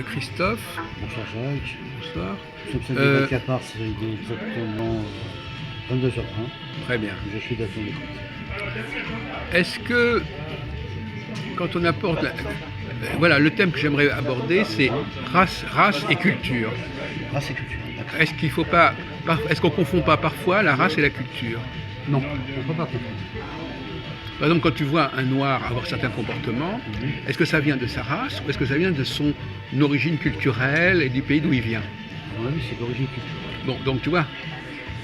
Christophe. Bonsoir Jacques. Bonsoir. Nous sommes samedi 24 mars, il est exactement 22h20. Très bien. Je suis d'accord d'écoute. Est-ce que, quand on apporte... voilà, le thème que j'aimerais aborder, c'est race et culture. Race et culture, d'accord. Est-ce qu'il faut pas... Est-ce qu'on ne confond pas parfois la race et la culture? Non, on ne peut pas confondre. Par exemple, quand tu vois un noir avoir certains comportements, est-ce que ça vient de sa race ou est-ce que ça vient de son origine culturelle et du pays d'où il vient? À mon avis, c'est d'origine culturelle. Bon, donc tu vois.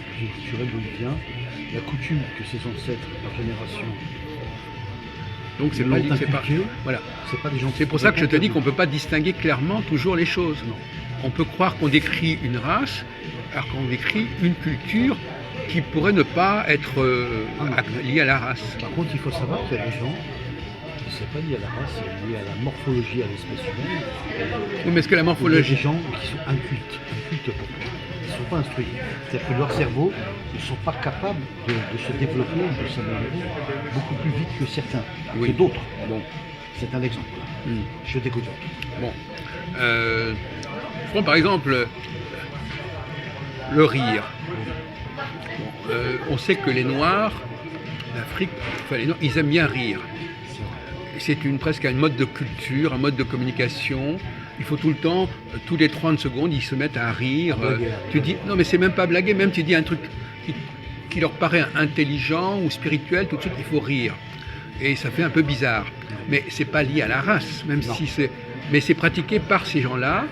L'origine culturelle d'où il vient, la coutume que ses ancêtres, par génération, Donc c'est l'ont pas inculqué. voilà. C'est pas des gens. C'est pour ça que je te dis qu'on ne peut pas distinguer clairement toujours les choses. Non. On peut croire qu'on décrit une race alors qu'on décrit une culture qui pourrait ne pas être liée à la race. Par contre, il faut savoir qu'il y a des gens qui ne sont pas liés à la race, c'est lié à la morphologie, à l'espèce humaine. Oui, mais est-ce que la Il y a morphologie... des gens qui sont incultes. Incultes pourquoi? Ils ne sont pas instruits. C'est-à-dire que leur cerveau, ils ne sont pas capables de se développer, de s'améliorer beaucoup plus vite que certains, Oui. que d'autres. Bon. C'est un exemple. Je t'écoute. Bon. Prends par exemple le rire. Bon, on sait que les Noirs d'Afrique, enfin les Noirs, ils aiment bien rire. C'est presque un mode de culture, un mode de communication. Il faut tout le temps, tous les 30 secondes, ils se mettent à rire. Tu dis, non mais c'est même pas blaguer, même tu dis un truc qui leur paraît intelligent ou spirituel, tout de suite il faut rire. Et ça fait un peu bizarre. Mais c'est pas lié à la race, même si c'est... Mais c'est pratiqué par ces gens-là,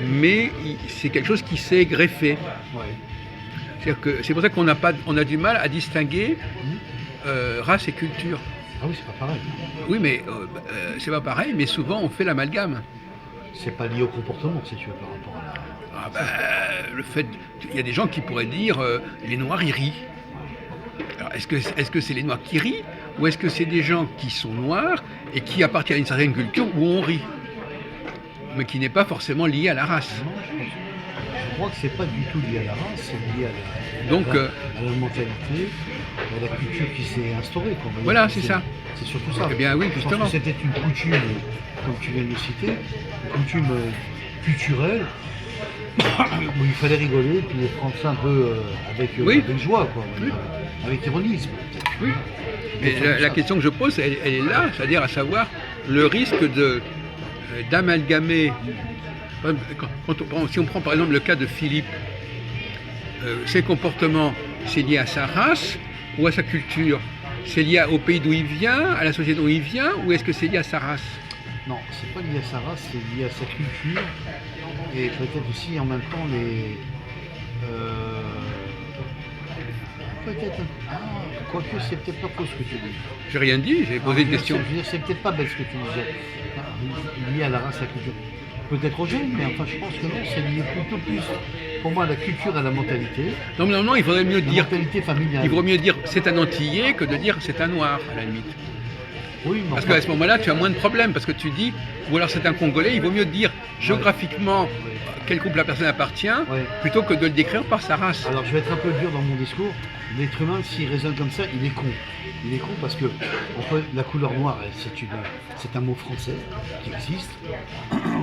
mais c'est quelque chose qui s'est greffé. Ouais. C'est pour ça qu'on a du mal à distinguer race et culture. Ah oui, c'est pas pareil. Oui, mais c'est pas pareil, mais souvent on fait l'amalgame. C'est pas lié au comportement, si tu veux, par rapport à la... Ah ben, le fait, il y a des gens qui pourraient dire les Noirs ils rient. Alors est-ce que c'est les Noirs qui rient ou est-ce que c'est des gens qui sont noirs et qui appartiennent à une certaine culture où on rit, mais qui n'est pas forcément lié à la race? Non, je crois que c'est pas du tout lié à la race, c'est lié à Donc, à la mentalité, à la culture qui s'est instaurée. Quoi. Voilà, c'est ça. C'est surtout ça. Eh bien oui, Je pense justement. que c'était une coutume, comme tu viens de le citer, une coutume culturelle où il fallait rigoler puis prendre ça un peu avec joie, quoi, avec ironisme. Oui. Et la question que je pose, elle est là, c'est-à-dire à savoir le risque d'amalgamer. Si on prend par exemple le cas de Philippe, ses comportements, c'est lié à sa race ou à sa culture? C'est lié au pays d'où il vient, à la société d'où il vient, ou est-ce que c'est lié à sa race? Non, c'est pas lié à sa race, c'est lié à sa culture et peut-être aussi en même temps peut-être. Quoique c'est peut-être pas faux ce que tu dis. J'ai rien dit, j'ai posé une question. Je veux dire, c'est peut-être pas bête ce que tu disais. Lié à la race, à la culture. Peut-être au gène, mais enfin je pense que non, c'est lié plutôt plus pour moi à la culture et à la mentalité. Non, mais non, il faudrait mieux La dire. mentalité familiale. Il vaut mieux dire c'est un Antillais que de dire c'est un Noir, à la limite. Oui, mais Parce enfin, qu'à ce moment-là, tu as moins de problèmes, parce que tu dis, ou alors c'est un Congolais, il vaut mieux dire géographiquement quel groupe la personne appartient, plutôt que de le décrire par sa race. Alors je vais être un peu dur dans mon discours. L'être humain, s'il raisonne comme ça, il est con. Il est con parce que la couleur noire, c'est un mot français qui existe.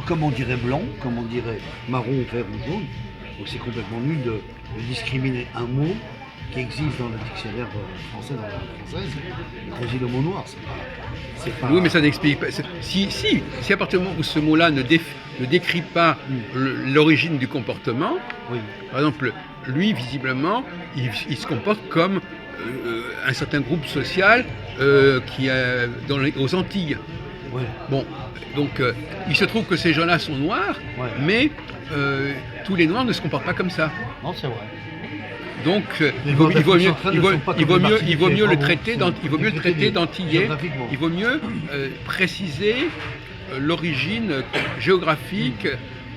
Comme on dirait blanc, comme on dirait marron, vert ou jaune. Donc c'est complètement nul de discriminer un mot qui existe dans le dictionnaire français, dans la langue française. Choisis le mot noir, c'est pas... Oui, mais ça n'explique pas. Si à partir du moment où ce mot-là ne décrit pas l'origine du comportement, par exemple, lui, visiblement, il se comporte comme un certain groupe social qui est aux Antilles. Ouais. Bon, donc il se trouve que ces gens-là sont noirs, mais tous les noirs ne se comportent pas comme ça. Non, c'est vrai. Donc il vaut mieux le traiter d'antillais, il vaut mieux préciser l'origine géographique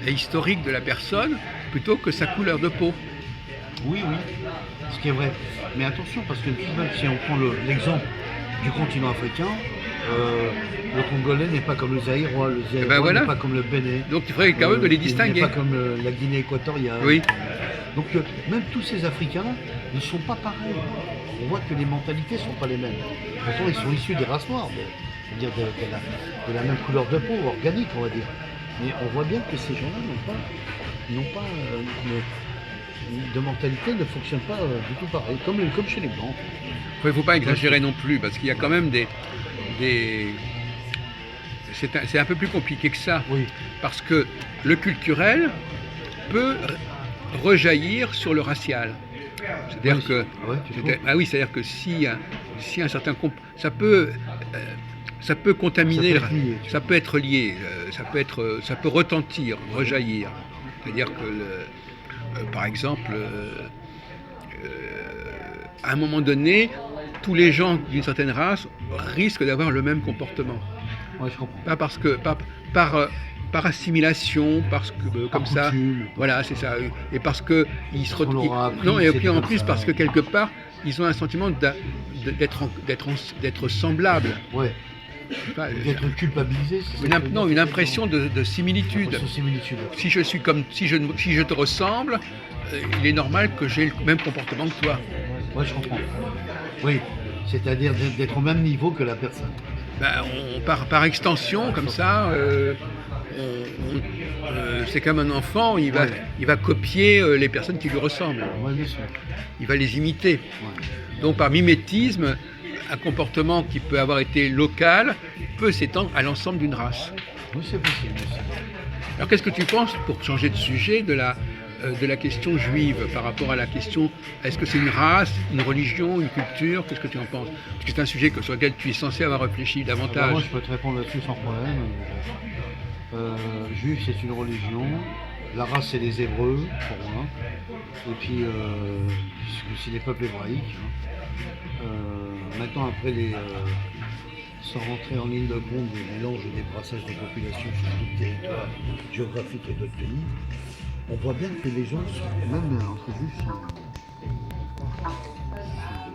et historique de la personne plutôt que sa couleur de peau. Oui, ce qui est vrai. Mais attention, parce que si on prend l'exemple du continent africain, le Congolais n'est pas comme le Zaïrois, le Zaïrois n'est pas comme le Bénin. Donc il faudrait quand même de les distinguer. Il n'est pas comme la Guinée équatoriale. Oui. Donc même tous ces Africains-là ne sont pas pareils. On voit que les mentalités ne sont pas les mêmes. Pourtant, ils sont issus des races noires, c'est-à-dire de la même couleur de peau, organique, on va dire. Mais on voit bien que ces gens-là n'ont pas de mentalité ne fonctionne pas du tout pareil, comme chez les Blancs. Il ne faut pas exagérer non plus, parce qu'il y a quand même des... C'est un peu plus compliqué que ça, Oui, parce que le culturel peut rejaillir sur le racial. C'est-à-dire que, c'est-à-dire que si un certain ça peut contaminer, ça peut être lié, ça peut retentir, rejaillir. C'est-à-dire que, par exemple, à un moment donné, tous les gens d'une certaine race risquent d'avoir le même comportement. ouais, je comprends. Pas parce que, par assimilation, parce que comme ça, voilà, c'est ça. Et parce que ils se retrouvent. Non, et puis en plus parce que quelque part, ils ont un sentiment d'être semblables. Ouais. D'être culpabilisé. Une impression de similitude. Si je te ressemble, il est normal que j'ai le même comportement que toi. Ouais, je comprends. Oui, c'est-à-dire d'être au même niveau que la personne. Ben, par extension, comme ça, c'est comme un enfant, il va copier les personnes qui lui ressemblent. Ouais, bien sûr. Il va les imiter. Ouais. Donc par mimétisme, un comportement qui peut avoir été local peut s'étendre à l'ensemble d'une race. Oui, c'est possible. Alors qu'est-ce que tu penses, pour changer de sujet, de la question juive par rapport à la question, est-ce que c'est une race, une religion, une culture? Qu'est-ce que tu en penses? Parce que c'est un sujet sur lequel tu es censé avoir réfléchi davantage. Moi, je peux te répondre là-dessus sans problème. Juif, c'est une religion. La race, c'est les Hébreux, pour moi. Et puis, c'est les peuples hébraïques. Maintenant, après, sans rentrer en ligne de compte des mélanges et des brassages de populations sur tout le territoire géographique et d'autres pays, on voit bien que les gens, même entre juifs,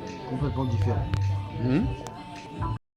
sont complètement différents.